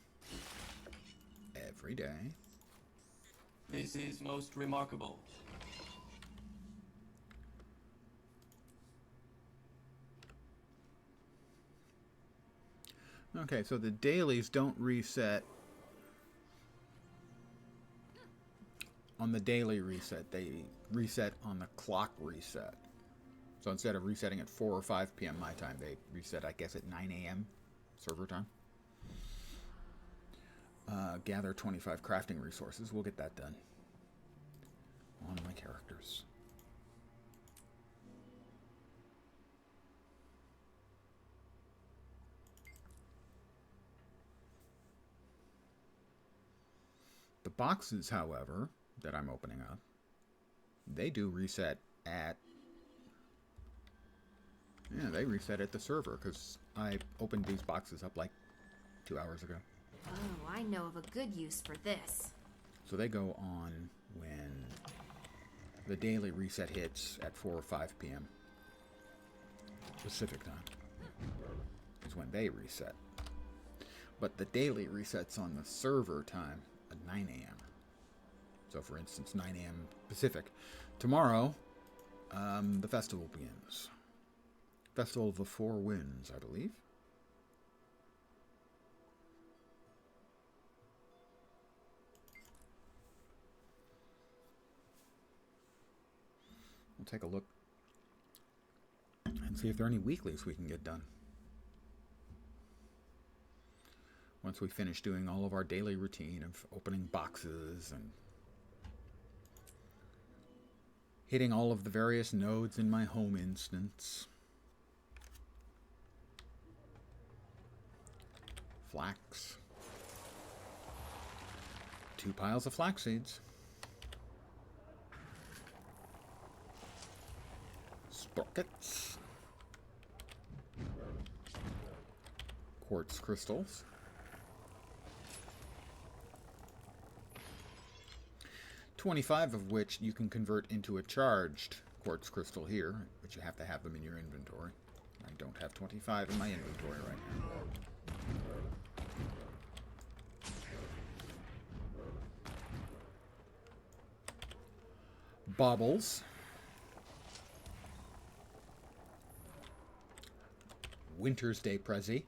S1: every day.
S4: This is most remarkable.
S1: Okay, so the dailies don't reset on the daily reset. They reset on the clock reset. So instead of resetting at 4 or 5 p.m. my time, they reset, I guess, at 9 a.m. server time. Gather 25 crafting resources. We'll get that done. On my characters. The boxes, however, that I'm opening up, they do reset at... Yeah, they reset at the server, because I opened these boxes up like 2 hours ago.
S11: Oh, I know of a good use for this.
S1: So they go on when the daily reset hits at 4 or 5 p.m. Pacific time. Is when they reset. But the daily resets on the server time at 9 a.m. So for instance, 9 a.m. Pacific. Tomorrow, the festival begins. Festival of the Four Winds, I believe. We'll take a look and see if there are any weeklies we can get done. Once we finish doing all of our daily routine of opening boxes and hitting all of the various nodes in my home instance. Flax. 2 piles of flax seeds. Sprockets. quartz crystals. $25 of which you can convert into a charged quartz crystal here, but you have to have them in your inventory. I don't have 25 in my inventory right now. Baubles. Winter's Day Prezi.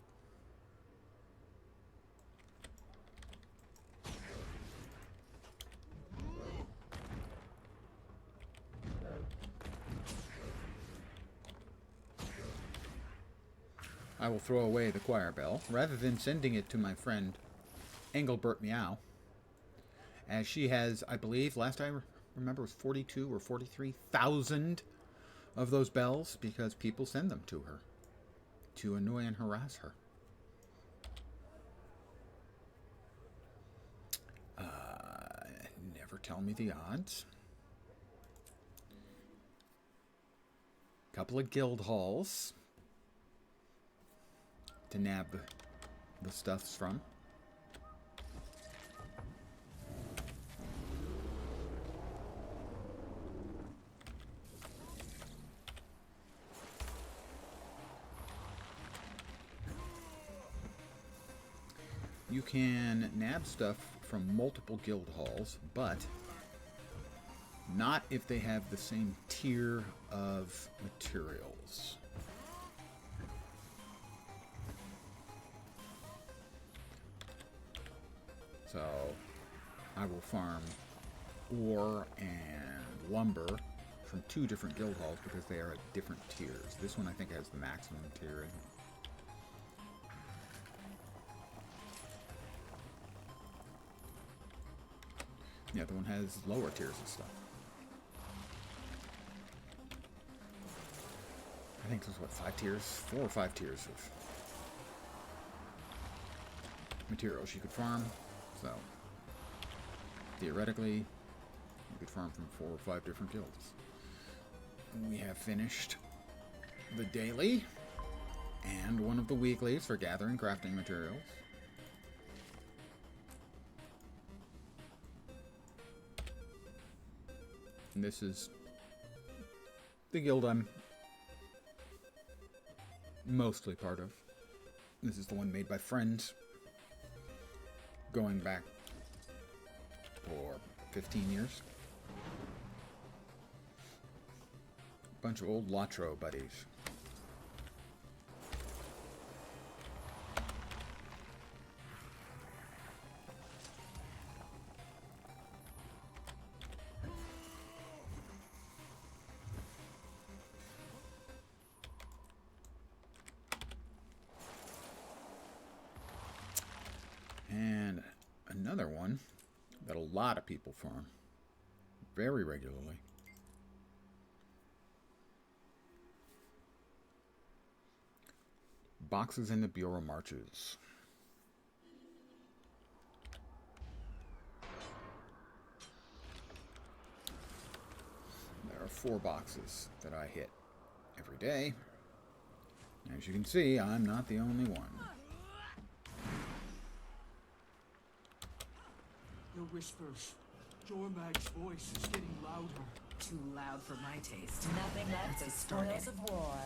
S1: I will throw away the choir bell, rather than sending it to my friend Engelbert Meow, as she has, I believe, last I remember was 42 or 43,000 of those bells, because people send them to her to annoy and harass her. Never tell me the odds. Couple of guild halls to nab the stuffs from. You can nab stuff from multiple guild halls, but not if they have the same tier of materials. So I will farm ore and lumber from 2 different guild halls because they are at different tiers. This one I think has the maximum tier. The other one has lower tiers of stuff. I think there's, what, 5 tiers? 4 or 5 tiers of materials you could farm. So, theoretically, you could farm from 4 or 5 different guilds. We have finished the daily and one of the weeklies for gathering crafting materials. And this is the guild I'm mostly part of. This is the one made by friends, going back for 15 years. Bunch of old Latro buddies. And another one that a lot of people farm very regularly. Boxes in the Bureau Marches. There are 4 boxes that I hit every day. As you can see, I'm not the only one.
S12: The whispers. Jormag's voice is getting louder.
S13: Too loud for my taste. Nothing left but spoils of war.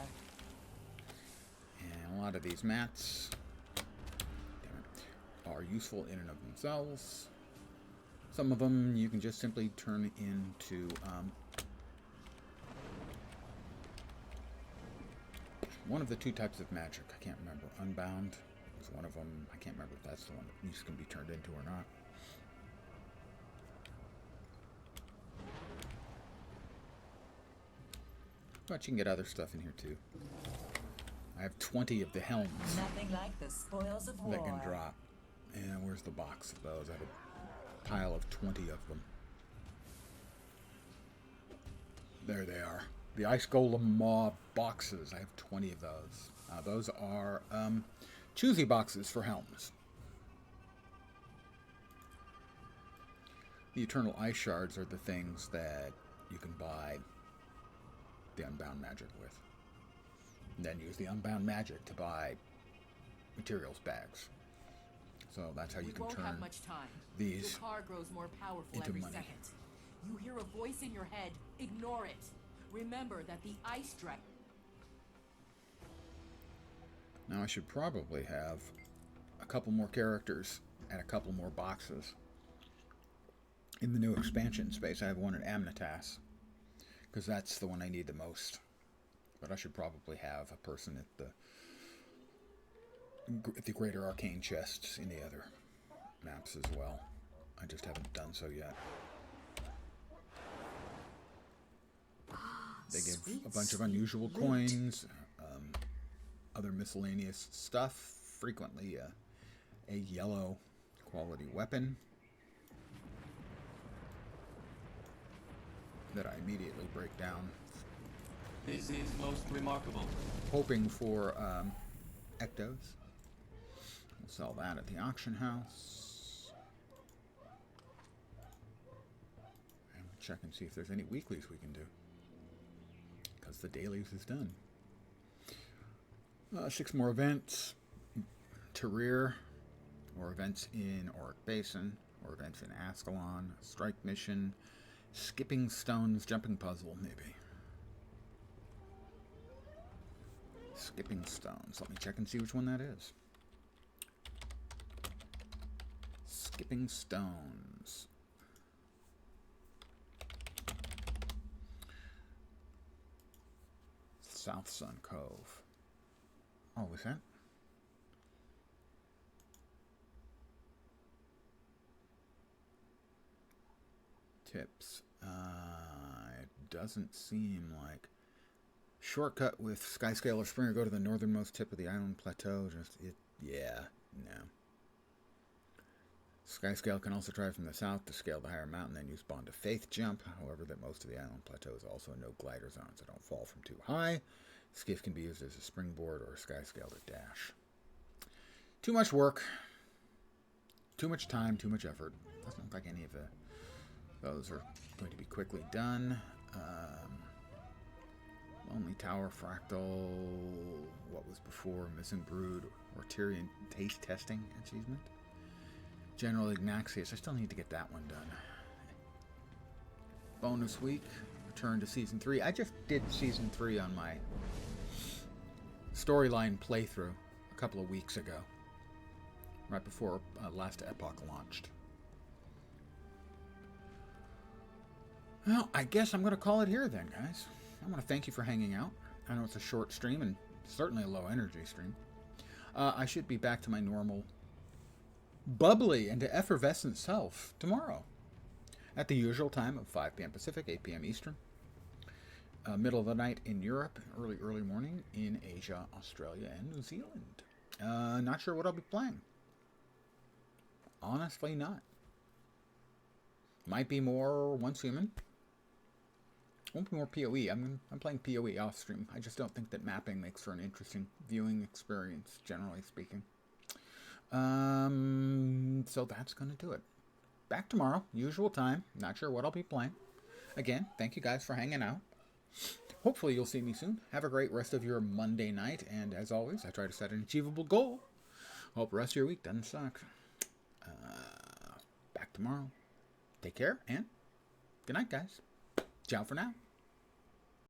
S1: And a lot of these mats are useful in and of themselves. Some of them you can just simply turn into one of the 2 types of magic. I can't remember. Unbound is one of them. I can't remember if that's the one that these can be turned into or not. But you can get other stuff in here too. I have 20 of the helms.
S13: Nothing like the spoils of war.
S1: That can drop. And where's the box of those? I have a pile of 20 of them. There they are. The Ice Golem Maw boxes. I have 20 of those. Those are choosy boxes for helms. The Eternal Ice Shards are the things that you can buy the Unbound Magic with. And then use the Unbound Magic to buy materials bags. So that's how you can
S13: won't
S1: turn
S13: have much time.
S1: these
S13: Your car grows more powerful
S1: into
S13: every
S1: money.
S13: second. You hear a voice in your head. Ignore it. Remember that the ice dragon.
S1: Now I should probably have a couple more characters and a couple more boxes. In the new expansion space, I have one at Amnitas, because that's the one I need the most. But I should probably have a person at the greater arcane chests in the other maps as well. I just haven't done so yet. They give a bunch of unusual coins, other miscellaneous stuff, frequently a yellow quality weapon that I immediately break down.
S4: This is most remarkable.
S1: Hoping for ectos. We'll sell that at the auction house. And we'll check and see if there's any weeklies we can do, because the dailies is done. 6 more events. Tarir, or events in Auric Basin, or events in Ascalon, strike mission, skipping stones, jumping puzzle, maybe. Skipping stones. Let me check and see which one that is. Skipping stones. South Sun Cove. Oh, was that? Tips. It doesn't seem like. Shortcut with Skyscale or Springer. Go to the northernmost tip of the island plateau. Yeah, no. Skyscale can also try from the south to scale the higher mountain, then use Bond of Faith jump. However, that most of the island plateau is also no glider zone, so don't fall from too high. Skiff can be used as a springboard or a Skyscale to dash. Too much work. Too much time, too much effort. Doesn't look like any of those are going to be quickly done. Lonely Tower, Fractal, what was before, Missing Brood, or Tyrion Taste Testing achievement. General Ignaxius, I still need to get that one done. Bonus week, return to Season 3. I just did Season 3 on my storyline playthrough a couple of weeks ago, right before Last Epoch launched. Well, I guess I'm going to call it here then, guys. I want to thank you for hanging out. I know it's a short stream and certainly a low energy stream. I should be back to my normal bubbly and effervescent self tomorrow at the usual time of 5 p.m. Pacific, 8 p.m. Eastern. Middle of the night in Europe, early morning in Asia, Australia, and New Zealand. Not sure what I'll be playing. Honestly not. Might be more Once Human. Won't be more PoE. I'm playing PoE off stream. I just don't think that mapping makes for an interesting viewing experience, generally speaking. So that's going to do it. Back tomorrow, usual time. Not sure what I'll be playing. Again, thank you guys for hanging out. Hopefully you'll see me soon. Have a great rest of your Monday night. And as always, I try to set an achievable goal. Hope the rest of your week doesn't suck. Back tomorrow. Take care and good night, guys. Ciao for now.